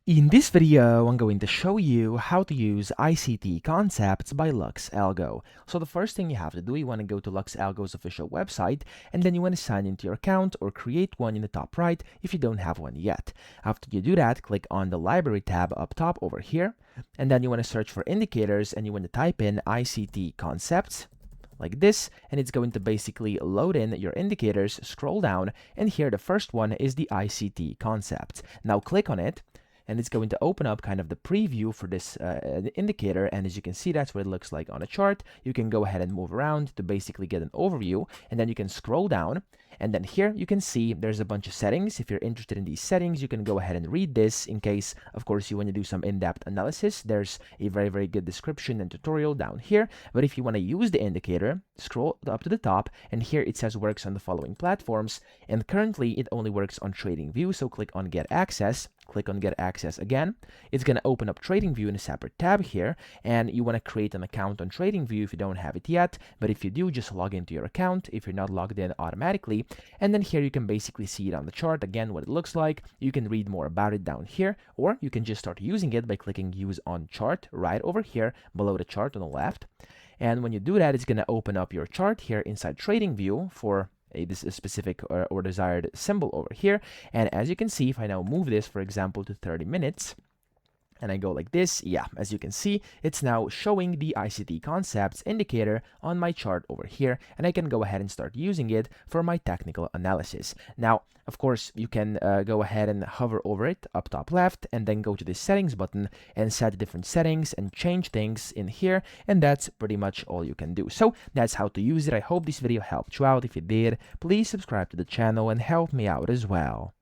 In this video, I'm going to show you how to use ICT concepts by LuxAlgo. So the first thing you have to do, you want to go to LuxAlgo's official website, and then you want to sign into your account or create one in the top right if you don't have one yet. After you do that, click on the library tab up top over here, and then you want to search for indicators, and you want to type in ICT concepts like this, and it's going to basically load in your indicators. Scroll down, and here the first one is the ICT concept. Now click on it, and it's going to open up kind of the preview for this indicator, and as you can see, that's what it looks like on a chart. You can go ahead and move around to basically get an overview, and then you can scroll down, and then here you can see there's a bunch of settings. If you're interested in these settings, you can go ahead and read this in case, of course, you want to do some in-depth analysis. There's a very good description and tutorial down here, but if you want to use the indicator, scroll up to the top, and here it says works on the following platforms, and currently it only works on TradingView, so click on Get Access. Click on Get Access again. It's going to open up TradingView in a separate tab here, and you want to create an account on TradingView if you don't have it yet, but if you do, just log into your account if you're not logged in automatically, and then here you can basically see it on the chart again, what it looks like. You can read more about it down here, or you can just start using it by clicking Use on Chart right over here below the chart on the left. And when you do that, it's going to open up your chart here inside TradingView for this specific or desired symbol over here. And as you can see, if I now move this, for example, to 30 minutes, and I go like this, yeah, as you can see, it's now showing the ICT concepts indicator on my chart over here, and I can go ahead and start using it for my technical analysis. Now, of course, you can go ahead and hover over it up top left, and then go to the settings button and set different settings and change things in here, and that's pretty much all you can do. So that's how to use it. I hope this video helped you out. If it did, please subscribe to the channel and help me out as well.